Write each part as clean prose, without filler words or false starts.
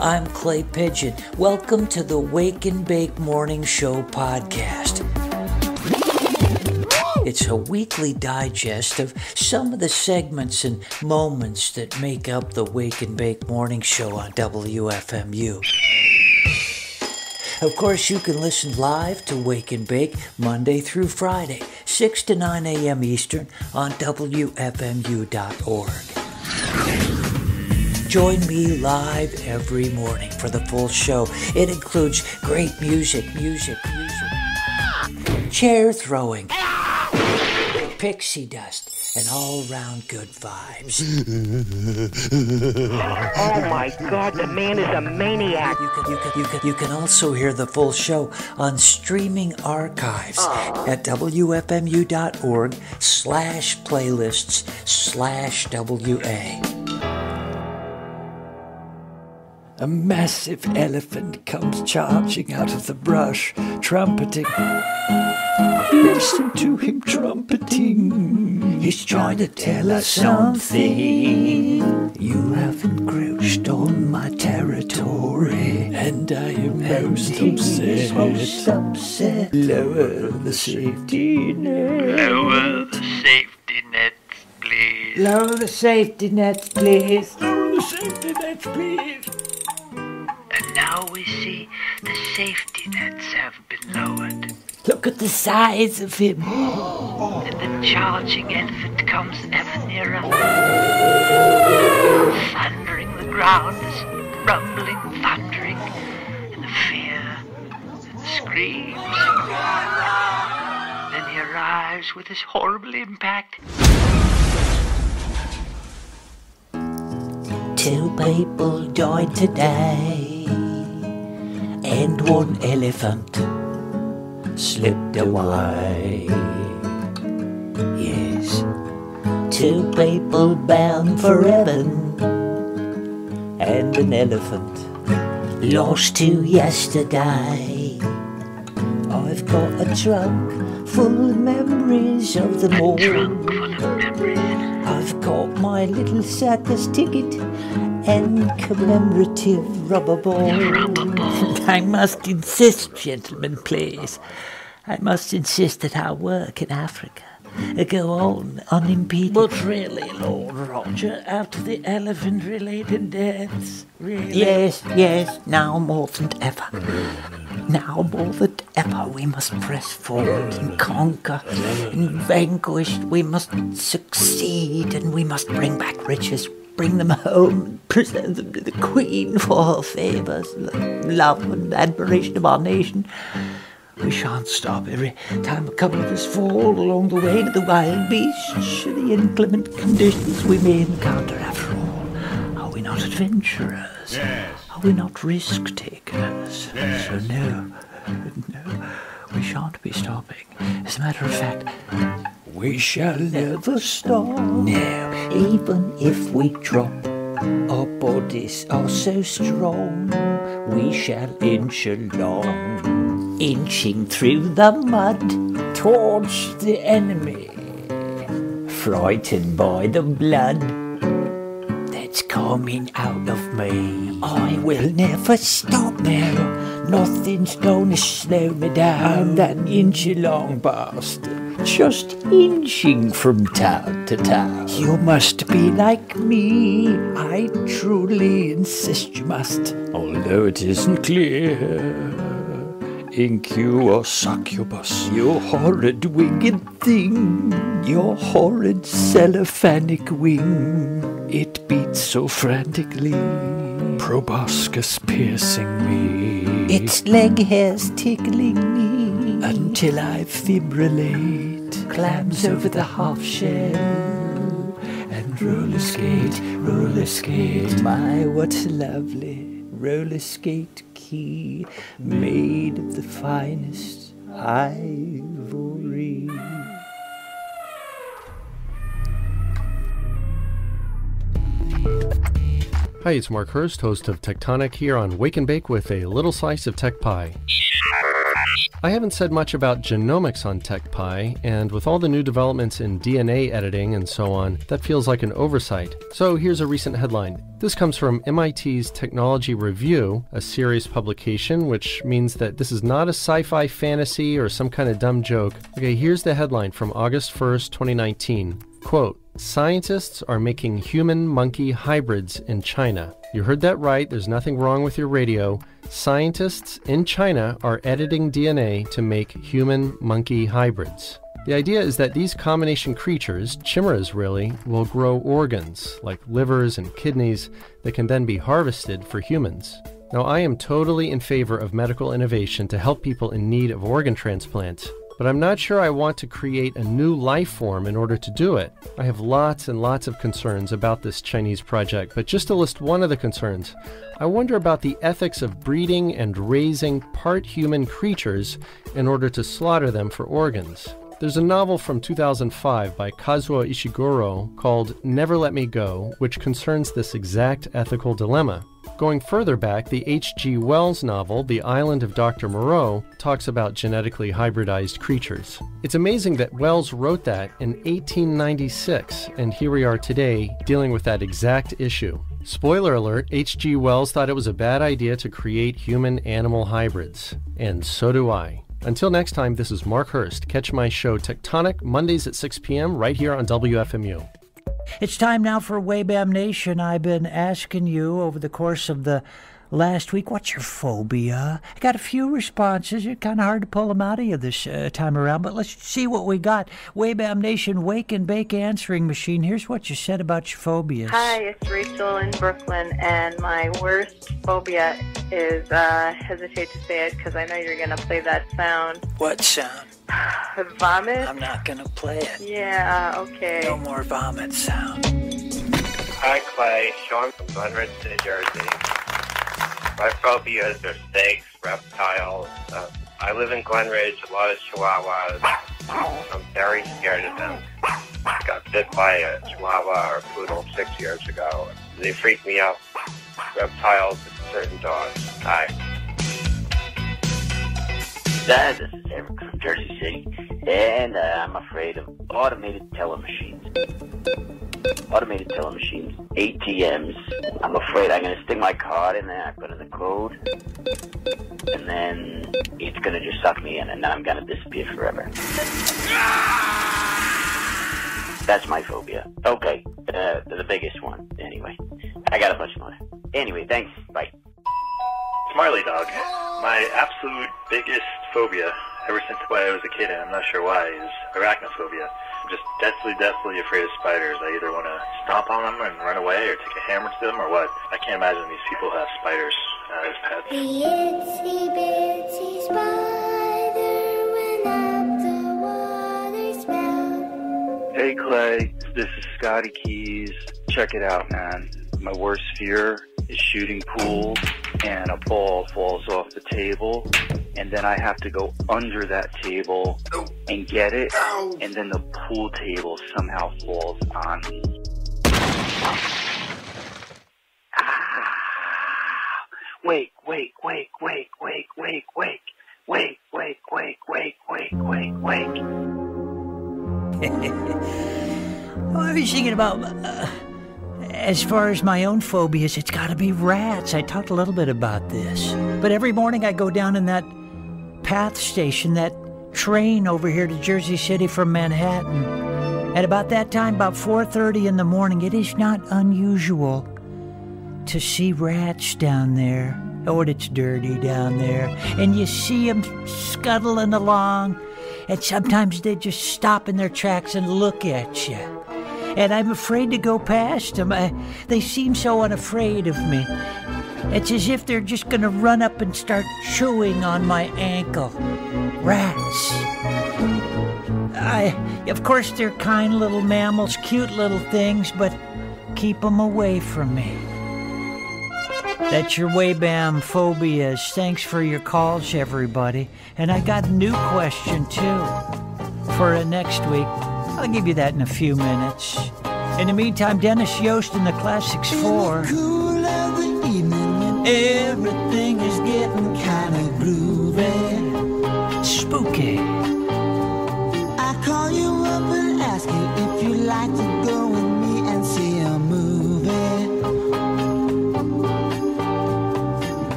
I'm Clay Pigeon. Welcome to the Wake and Bake Morning Show podcast. It's a weekly digest of some of the segments and moments that make up the Wake and Bake Morning Show on WFMU. Of course, you can listen live to Wake and Bake Monday through Friday, 6 to 9 a.m. Eastern on WFMU.org. Join me live every morning for the full show. It includes great music, chair throwing, pixie dust, and all-round good vibes. Oh my God, the man is a maniac. You can also hear the full show on streaming archives at WFMU.org/playlists/WA. A massive elephant comes charging out of the brush, trumpeting. Listen to him trumpeting. He's trying to tell us something. You have encroached on my territory, and I am most upset. Lower the safety net. Lower the safety nets, please. Lower the safety nets, please. Lower the safety nets, please. And now we see the safety nets have been lowered. Look at the size of him. And the charging elephant comes ever nearer. Thundering the ground, this rumbling, thundering, and the fear, and the screams. Then he arrives with this horrible impact. Two people died today, and one elephant slipped away. Yes, two people bound for heaven, and an elephant lost to yesterday. I've got a trunk full of memories of them all. I've got my little circus ticket and commemorative rubber ball. I must insist, gentlemen, please. I must insist that our work in Africa go on unimpeded. But really, Lord Roger, after the elephant-related deaths, really? Yes, now more than ever. Now more than ever we must press forward and conquer and vanquish. We must succeed and we must bring back riches. Bring them home and present them to the Queen for her favours, love and admiration of our nation. We shan't stop. Every time a couple of us fall along the way to the wild beasts, the inclement conditions we may encounter after all. Are we not adventurers? Yes. Are we not risk-takers? Yes. So no, we shan't be stopping. As a matter of fact, we shall never stop. No, even if we drop, our bodies are so strong, we shall inch along, inching through the mud towards the enemy, frightened by the blood that's coming out of me. I will never stop now. Nothing's gonna slow me down. That inch-long bastard, just inching from town to town. You must be like me. I truly insist you must. Although it isn't clear, incubus, succubus, you horrid winged thing, your horrid cellophanic wing, it beats so frantically, proboscis piercing me, its leg hairs tickling me, until I fibrillate, clams over the half shell, and roller skate, my what a lovely roller skate key, made of the finest ivory. Hi, it's Mark Hurst, host of Tectonic, here on Wake and Bake with a little slice of tech pie. I haven't said much about genomics on TechPie, and with all the new developments in DNA editing and so on, that feels like an oversight. So here's a recent headline. This comes from MIT's Technology Review, a serious publication, which means that this is not a sci-fi fantasy or some kind of dumb joke. Okay, here's the headline from August 1st, 2019. Quote, "Scientists are making human-monkey hybrids in China." You heard that right, there's nothing wrong with your radio. Scientists in China are editing DNA to make human-monkey hybrids. The idea is that these combination creatures, chimeras really, will grow organs, like livers and kidneys, that can then be harvested for humans. Now, I am totally in favor of medical innovation to help people in need of organ transplants, but I'm not sure I want to create a new life form in order to do it. I have lots and lots of concerns about this Chinese project, but just to list one of the concerns, I wonder about the ethics of breeding and raising part human creatures in order to slaughter them for organs. There's a novel from 2005 by Kazuo Ishiguro called Never Let Me Go, which concerns this exact ethical dilemma. Going further back, the H.G. Wells novel, The Island of Dr. Moreau, talks about genetically hybridized creatures. It's amazing that Wells wrote that in 1896, and here we are today dealing with that exact issue. Spoiler alert, H.G. Wells thought it was a bad idea to create human-animal hybrids. And so do I. Until next time, this is Mark Hurst. Catch my show Tectonic Mondays at 6 p.m. right here on WFMU. It's time now for Waybam Nation. I've been asking you over the course of the last week, what's your phobia? I got a few responses. It's kind of hard to pull them out of you this time around, but let's see what we got. Waybam Nation Wake and Bake Answering Machine. Here's what you said about your phobias. Hi, it's Rachel in Brooklyn, and my worst phobia is, hesitate to say it because I know you're going to play that sound. What sound? Vomit? I'm not going to play it. Yeah, okay. No more vomit sound. Hi, Clay. Sean from Glenridge, New Jersey. My phobias are snakes, reptiles. I live in Glenridge, a lot of chihuahuas. I'm very scared of them. I got bit by a chihuahua or a poodle 6 years ago. They freak me out. Reptiles and certain dogs. Hi. This is Eric from Jersey City, and I'm afraid of automated teller machines. Automated teller machines, ATMs. I'm afraid I'm going to stick my card in there, I put in the code, and then it's going to just suck me in, and then I'm going to disappear forever. That's my phobia. Okay, the biggest one, anyway. I got a bunch more. Anyway, thanks, bye. Marley Dog. My absolute biggest phobia, ever since I was a kid, and I'm not sure why, is arachnophobia. I'm just deathly afraid of spiders. I either want to stomp on them and run away, or take a hammer to them, or what. I can't imagine these people have spiders as pets. The itsy bitsy spider went up the water spout. Hey Clay, this is Scotty Keys. Check it out, man. My worst fear is shooting pool and a ball falls off the table and then I have to go under that table and get it and then the pool table somehow falls on me. Wake. Well, I was thinking about, as far as my own phobias, it's got to be rats. I talked a little bit about this. But every morning I go down in that PATH station, that train over here to Jersey City from Manhattan. At about that time, about 4:30 in the morning, it is not unusual to see rats down there. Oh, it's dirty down there. And you see them scuttling along. And sometimes they just stop in their tracks and look at you. And I'm afraid to go past them. They seem so unafraid of me. It's as if they're just going to run up and start chewing on my ankle. Rats. Of course, they're kind little mammals, cute little things, but keep them away from me. That's your Waybam phobias. Thanks for your calls, everybody. And I got a new question, too, for next week. I'll give you that in a few minutes. In the meantime, Dennis Yost in the Classics 4. Cool of the evening and everything is getting kind of groovy. spooky. I call you up and ask you if you'd like to go with me and see a movie.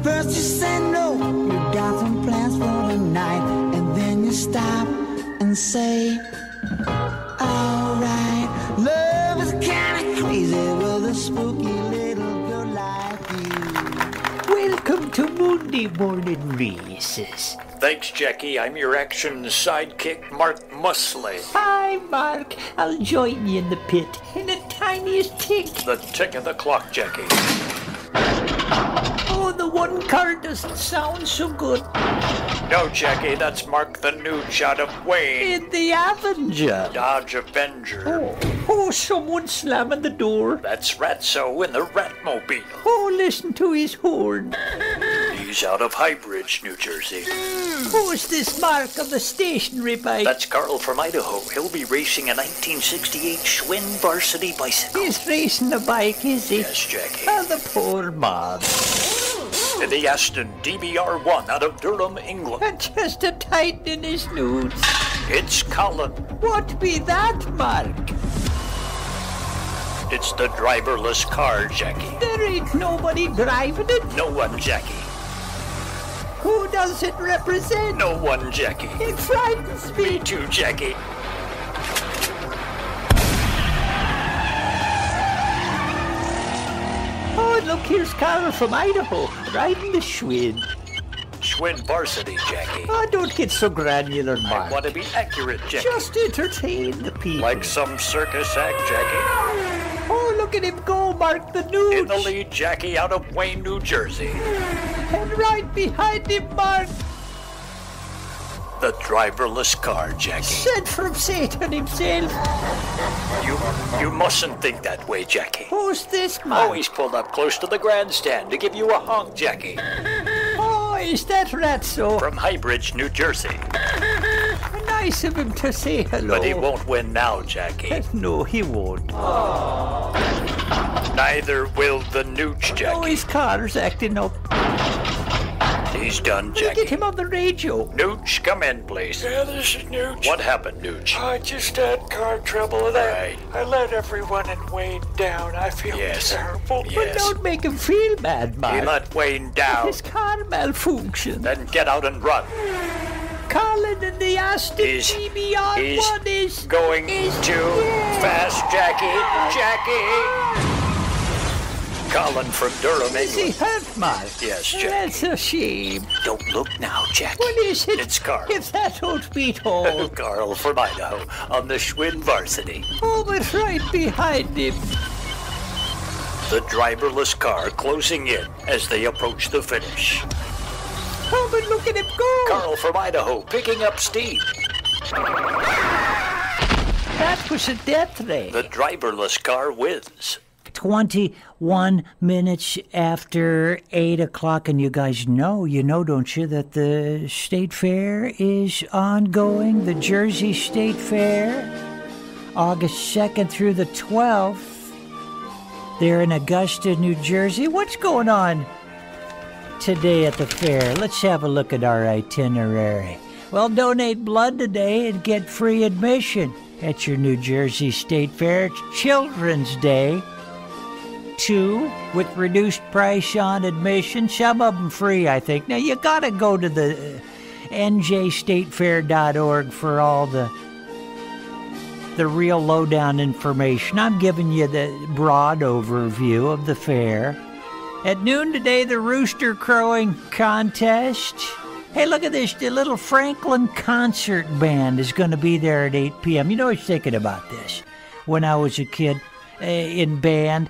First you say no, you got some plans for the night, and then you stop and say, alright, love is kinda crazy with a spooky little girl like you. Welcome to Monday Morning Races. Thanks, Jackie. I'm your action sidekick, Mark Musley. Hi, Mark. I'll join you in the pit in the tiniest tick. The tick of the clock, Jackie. Oh, the one car doesn't sound so good. No, Jackie, that's Mark the Nooch out of Wayne. In the Avenger. Dodge Avenger. Oh, someone slamming the door. That's Ratso in the Ratmobile. Oh, listen to his horn. He's out of Highbridge, New Jersey. Who's this Mark on the stationary bike? That's Carl from Idaho. He'll be racing a 1968 Schwinn Varsity bicycle. He's racing a bike, is he? Yes, Jackie. Oh, the poor man. In the Aston DBR1 out of Durham, England. And just a tightening his nudes. It's Colin. What be that, Mark? It's the driverless car, Jackie. There ain't nobody driving it. No one, Jackie. Who does it represent? No one, Jackie. It frightens me. Me too, Jackie. Oh, look, here's Carl from Idaho, riding the Schwinn. Schwinn Varsity, Jackie. Oh, don't get so granular, Mark. I want to be accurate, Jackie. Just entertain the people. Like some circus act, Jackie. Oh, look at him go, Mark the Nooch. In the lead, Jackie, out of Wayne, New Jersey. And right behind him, Mark. The driverless car, Jackie. Sent from Satan himself. You mustn't think that way, Jackie. Who's this, Mark? Oh, he's pulled up close to the grandstand to give you a honk, Jackie. Oh, is that Ratso? From Highbridge, New Jersey. Nice of him to say hello. But he won't win now, Jackie. No, he won't. Neither will the Nooch, Jackie. Oh, his car's acting up. He's done, Jackie. Get him on the radio. Nooch, come in, please. Yeah, this is Nooch. What happened, Nooch? I just had car trouble and I let everyone in Wayne down. I feel terrible. Yes. But don't make him feel bad, Mark. He let Wayne down. His car malfunctioned. Then get out and run. Colin and the Aston DBR1 is going too fast, Jackie. Jackie! Colin from Durham, Is he England. hurt, Mark? Yes, Jackie. That's a shame. Don't look now, Jackie. What is it? It's Carl. If that don't beat all. Carl from Idaho on the Schwinn Varsity. Oh, but right behind him. The driverless car closing in as they approach the finish. Oh, but look at him go. Carl from Idaho picking up steam. That was a death ray. The driverless car wins. 21 minutes after 8 o'clock, and you guys know, don't you, that the State Fair is ongoing, the Jersey State Fair, August 2nd through the 12th. They're in Augusta, New Jersey. What's going on today at the fair? Let's have a look at our itinerary. Well, donate blood today and get free admission at your New Jersey State Fair. It's Children's Day. 2 with reduced price on admission, some of them free, I think. Now, you got to go to the njstatefair.org for all the real lowdown information. I'm giving you the broad overview of the fair. At noon today, the rooster crowing contest. Hey, look at this. The little Franklin concert band is going to be there at 8 p.m. I was thinking about this when I was a kid in band.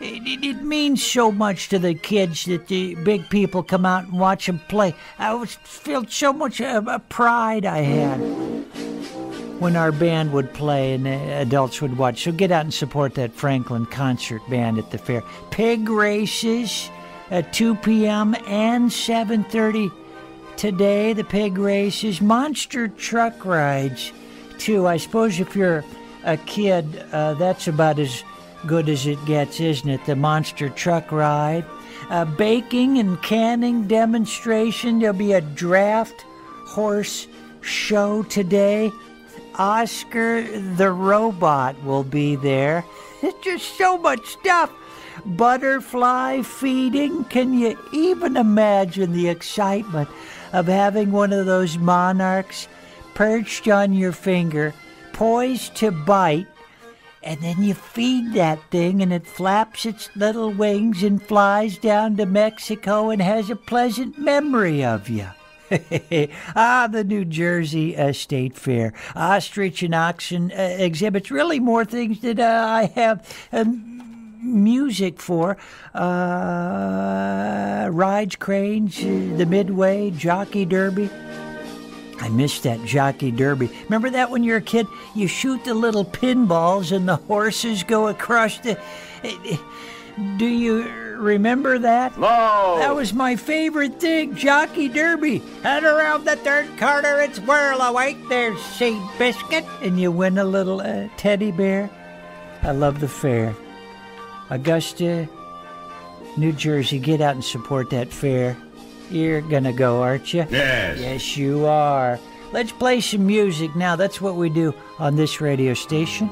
It means so much to the kids that the big people come out and watch them play. I felt so much pride I had when our band would play and adults would watch. So get out and support that Franklin concert band at the fair. Pig races at 2 p.m. and 7:30 today. The pig races. Monster truck rides, too. I suppose if you're a kid, that's about as good as it gets, isn't it? The monster truck ride. Baking and canning demonstration. There'll be a draft horse show today. Oscar the robot will be there. It's just so much stuff. Butterfly feeding. Can you even imagine the excitement of having one of those monarchs perched on your finger, poised to bite, and then you feed that thing and it flaps its little wings and flies down to Mexico and has a pleasant memory of you? The New Jersey State Fair. Ostrich and oxen exhibits. Really more things that I have music for. Rides, cranes, the Midway, Jockey Derby. I missed that Jockey Derby. Remember that when you're a kid? You shoot the little pinballs and the horses go across the... Do you remember that? No! That was my favorite thing, Jockey Derby. And around the third corner, it's whirl awake. There's Seed Biscuit. And you win a little teddy bear. I love the fair. Augusta, New Jersey, get out and support that fair. You're gonna go, aren't you? Yes. Yes, you are. Let's play some music now. That's what we do on this radio station.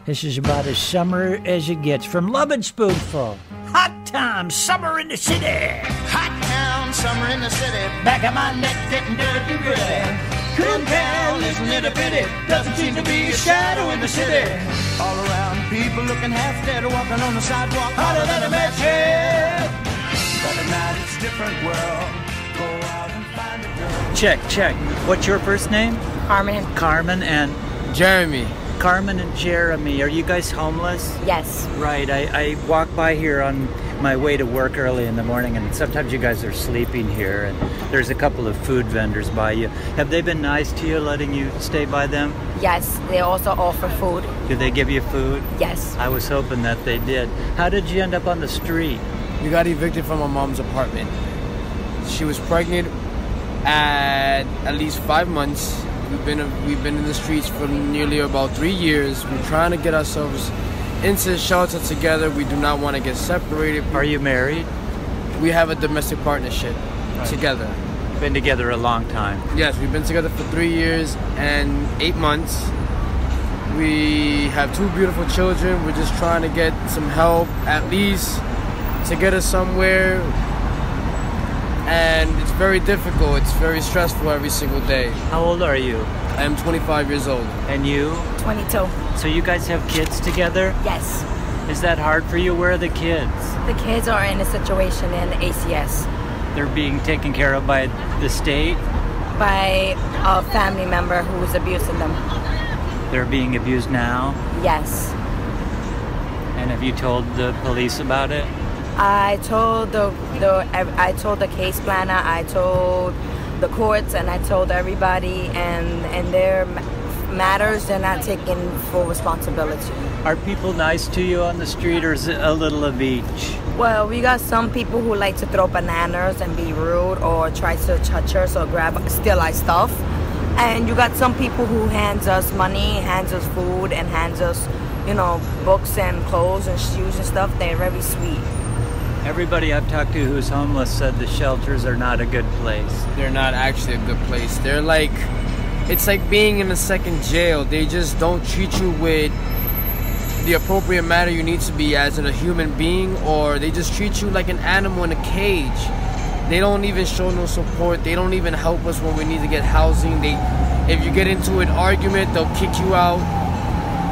This is about as summer as it gets. From Lovin' Spoonful. Hot time, summer in the city. Hot town, summer in the city. Back of my neck getting dirty and gritty. Cool town, isn't it a pity? Doesn't seem to be a shadow in the city. All around, people looking half dead, walking on the sidewalk, hotter than a match head. But at night it's a different world. Go out and find a girl. Check. What's your first name? Carmen. Carmen and... Jeremy. Carmen and Jeremy, are you guys homeless? Yes. Right, I walk by here on my way to work early in the morning, and sometimes you guys are sleeping here, and there's a couple of food vendors by you. Have they been nice to you, letting you stay by them? Yes, they also offer food. Do they give you food? Yes. I was hoping that they did. How did you end up on the street? We got evicted from my mom's apartment. She was pregnant at least 5 months. We've been in the streets for nearly about 3 years. We're trying to get ourselves into the shelter together. We do not want to get separated. Are you married? We have a domestic partnership together. Been together a long time. Yes, we've been together for 3 years and 8 months. We have 2 beautiful children. We're just trying to get some help, at least, to get us somewhere. And it's very difficult. It's very stressful every single day. How old are you? I am 25 years old. And you? 22. So you guys have kids together? Yes. Is that hard for you? Where are the kids? The kids are in a situation in ACS. They're being taken care of by the state? By a family member who is abusing them. They're being abused now? Yes. And have you told the police about it? I told I told the case planner, I told the courts, and I told everybody, and their matters, they're not taking full responsibility. Are people nice to you on the street, or is it a little of each? Well, we got some people who like to throw bananas and be rude, or try to touch us or steal our stuff. And you got some people who hands us money, hands us food, and hands us, books and clothes and shoes and stuff. They're very sweet. Everybody I've talked to who's homeless said the shelters are not a good place. They're not actually a good place. They're like, it's like being in a second jail. They just don't treat you with the appropriate manner you need to be as a human being, or they just treat you like an animal in a cage. They don't even show no support. They don't even help us when we need to get housing. If you get into an argument, they'll kick you out.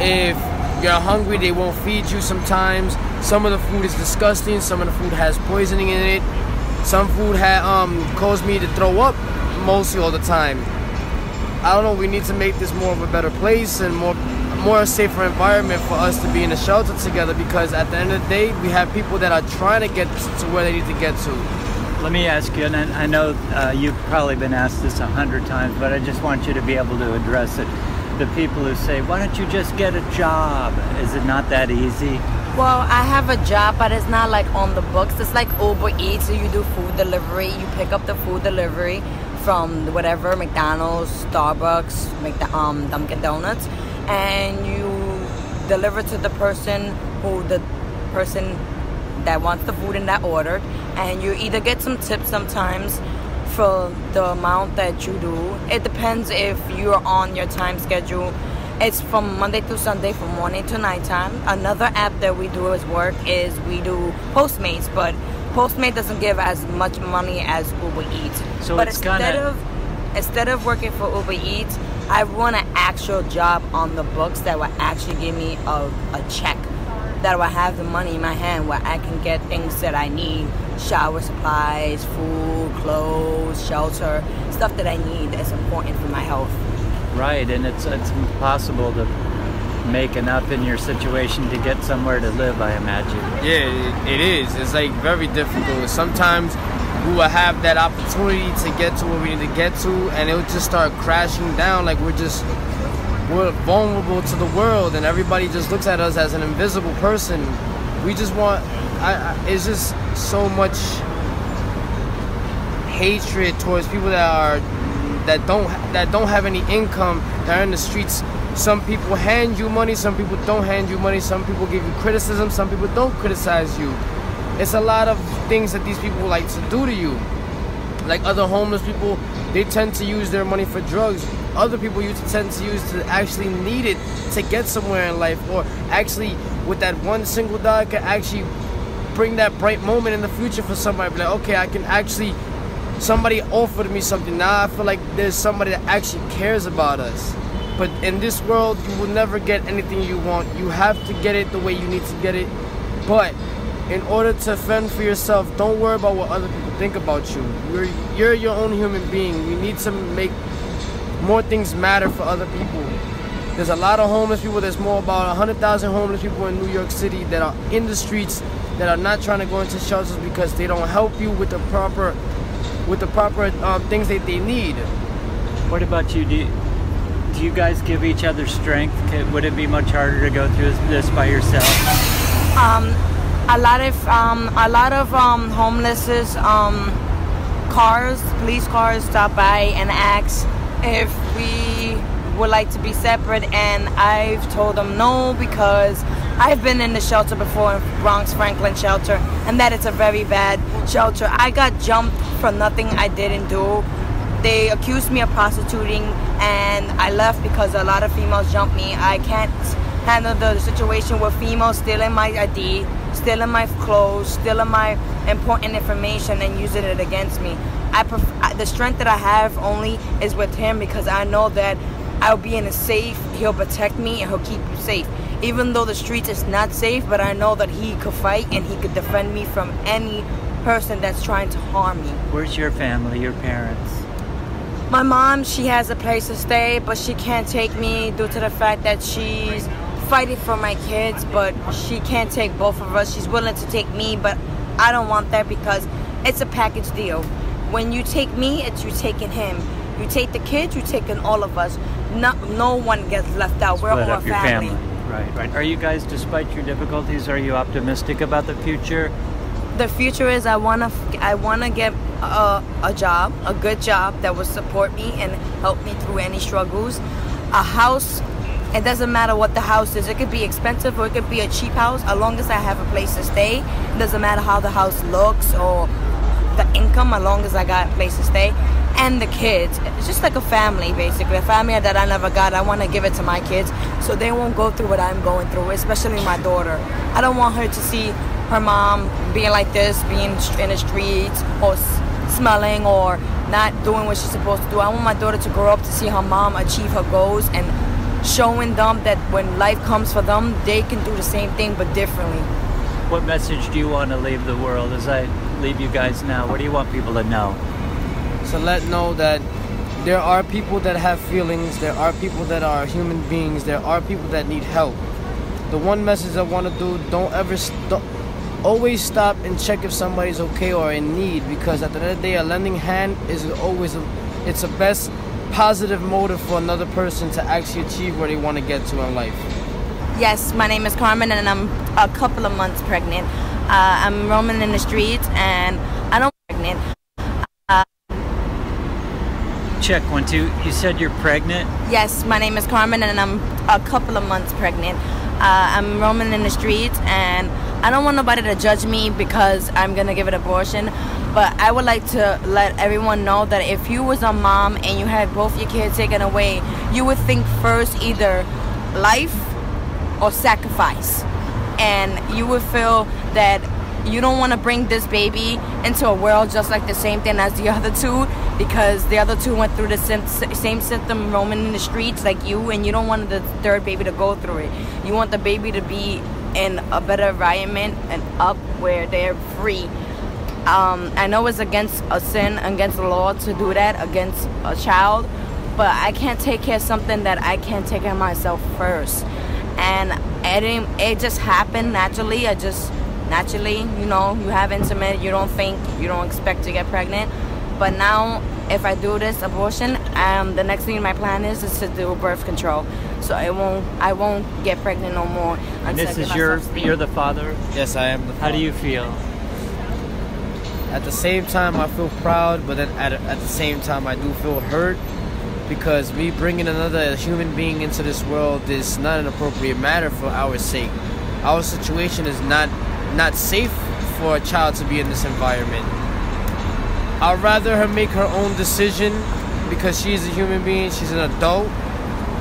If you're hungry, they won't feed you sometimes. Some of the food is disgusting. Some of the food has poisoning in it. Some food caused me to throw up mostly all the time. I don't know, we need to make this more of a better place and more safer environment for us to be in a shelter together, because at the end of the day, we have people that are trying to get to where they need to get to. Let me ask you, and I know you've probably been asked this 100 times, but I just want you to be able to address it. The people who say, why don't you just get a job? Is it not that easy? Well, I have a job, but it's not like on the books. It's like Uber Eats, so you do food delivery. You pick up the food delivery from whatever, McDonald's, Starbucks, Dunkin' Donuts, and you deliver to the person that wants the food in that order, and you either get some tips sometimes for the amount that you do. It depends if you're on your time schedule. It's from Monday through Sunday from morning to nighttime. Another app that we do as work is we do Postmates, but Postmate doesn't give as much money as Uber Eats. So but it's instead of working for Uber Eats, I want an actual job on the books that will actually give me a check, that will have the money in my hand where I can get things that I need, shower supplies, food, clothes, shelter, stuff that I need that's important for my health. Right, and it's impossible to make enough in your situation to get somewhere to live, I imagine. Yeah, it is. It's like very difficult. Sometimes we will have that opportunity to get to where we need to get to, and it will just start crashing down. Like we're vulnerable to the world, and everybody just looks at us as an invisible person. We just want. It's just so much hatred towards people that don't have any income, that are in the streets. Some people hand you money, some people don't hand you money, some people give you criticism, some people don't criticize you. It's a lot of things that these people like to do to you. Like other homeless people, they tend to use their money for drugs. Other people tend to use to actually need it to get somewhere in life, or actually with that one single dollar can actually bring that bright moment in the future for somebody. Like, okay, I can actually, somebody offered me something. Now I feel like there's somebody that actually cares about us. But in this world, you will never get anything you want. You have to get it the way you need to get it. But in order to fend for yourself, don't worry about what other people think about you. You're your own human being. You need to make more things matter for other people. There's a lot of homeless people. There's more about 100,000 homeless people in New York City that are in the streets, that are not trying to go into shelters because they don't help you with the proper things that they need. What about you? Do you guys give each other strength? Would it be much harder to go through this by yourself? A lot of homeless police cars stop by and ask if we would like to be separate, and I've told them no because I've been in the shelter before, in Bronx Franklin shelter, and that it's a very bad shelter. I got jumped for nothing I didn't do. They accused me of prostituting, and I left because a lot of females jumped me. I can't handle the situation with females stealing my ID, stealing my clothes, stealing my important information, and using it against me. The strength that I have only is with him because I know that I'll be in a safe, he'll protect me, and he'll keep you safe. Even though the streets is not safe, but I know that he could fight and he could defend me from any person that's trying to harm me. Where's your family, your parents? My mom, she has a place to stay, but she can't take me due to the fact that she's fighting for my kids, but she can't take both of us. She's willing to take me, but I don't want that because it's a package deal. When you take me, it's you taking him. You take the kids, you taking all of us. No one gets left out. We're all a family. Right. Are you guys, despite your difficulties, are you optimistic about the future? The future is I wanna get a job, a good job that will support me and help me through any struggles. A house, it doesn't matter what the house is. It could be expensive or it could be a cheap house. As long as I have a place to stay, it doesn't matter how the house looks or the income, as long as I got a place to stay. And the kids, it's just like a family, basically. A family that I never got, I want to give it to my kids so they won't go through what I'm going through, especially my daughter. I don't want her to see her mom being like this, being in the streets or smelling or not doing what she's supposed to do. I want my daughter to grow up to see her mom achieve her goals and showing them that when life comes for them, they can do the same thing but differently. What message do you want to leave the world as I leave you guys now? What do you want people to know? So know that there are people that have feelings, there are people that are human beings, there are people that need help. The one message I want to do, always stop and check if somebody's okay or in need, because at the end of the day, a lending hand is always it's the best positive motive for another person to actually achieve where they want to get to in life. Yes, my name is Carmen and I'm a couple of months pregnant. I'm roaming in the streets and I don't pregnant. Check 1 2. You said you're pregnant? Yes, my name is Carmen and I'm a couple of months pregnant. I'm roaming in the streets, and I don't want nobody to judge me because I'm gonna give an abortion. But I would like to let everyone know that if you was a mom and you had both your kids taken away, you would think first either life or sacrifice. And you would feel that you don't want to bring this baby into a world just like the same thing as the other two, because the other two went through the same system, roaming in the streets like you, and you don't want the third baby to go through it. You want the baby to be in a better environment and up where they're free. I know it's against a sin, against the law to do that against a child, but I can't take care of something that I can't take care of myself first. And it just happened naturally. Naturally, you know, you have intimate, you don't expect to get pregnant. But now, if I do this abortion, the next thing in my plan is to do birth control. So I won't get pregnant no more. And this is you're the father? Yes, I am the father. How do you feel? At the same time, I feel proud, but then at the same time, I do feel hurt, because me bringing another human being into this world is not an appropriate matter for our sake. Our situation is not safe for a child to be in this environment. I'd rather her make her own decision, because she's a human being, she's an adult.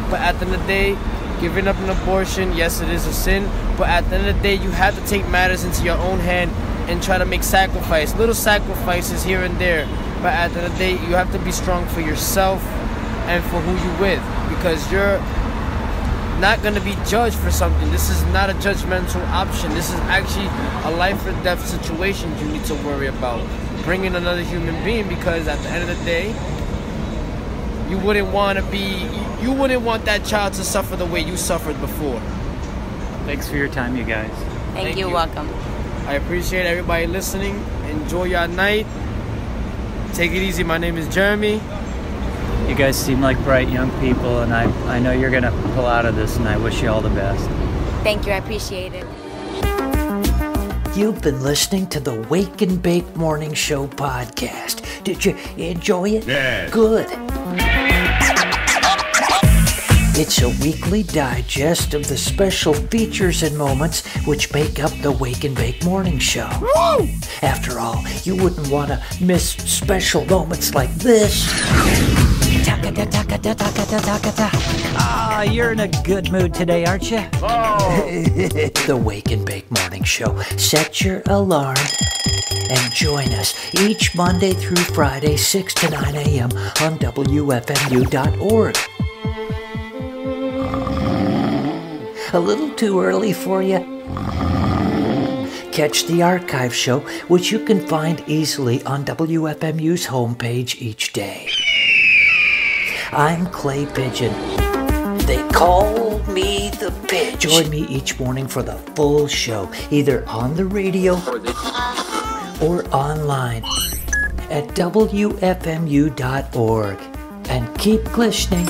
But at the end of the day, giving up an abortion, yes, it is a sin, but at the end of the day, you have to take matters into your own hand and try to make little sacrifices here and there. But at the end of the day, you have to be strong for yourself and for who you're with, because you're not going to be judged for something. This is not a judgmental option. This is actually a life or death situation you need to worry about. Bringing another human being, because at the end of the day, you wouldn't want that child to suffer the way you suffered before. Thanks for your time, you guys. Thank you. Welcome. I appreciate everybody listening. Enjoy your night. Take it easy. My name is Jeremy. You guys seem like bright young people, and I know you're going to pull out of this, and I wish you all the best. Thank you. I appreciate it. You've been listening to the Wake and Bake Morning Show podcast. Did you enjoy it? Yes. Good. It's a weekly digest of the special features and moments which make up the Wake and Bake Morning Show. Woo! After all, you wouldn't want to miss special moments like this. Ah, you're in a good mood today, aren't you? Oh. The Wake and Bake Morning Show. Set your alarm and join us each Monday through Friday, 6 to 9 a.m. on WFMU.org. A little too early for you? Catch the archive show, which you can find easily on WFMU's homepage each day. I'm Clay Pigeon. They call me the Pitch. Join me each morning for the full show, either on the radio or online at WFMU.org. And keep listening.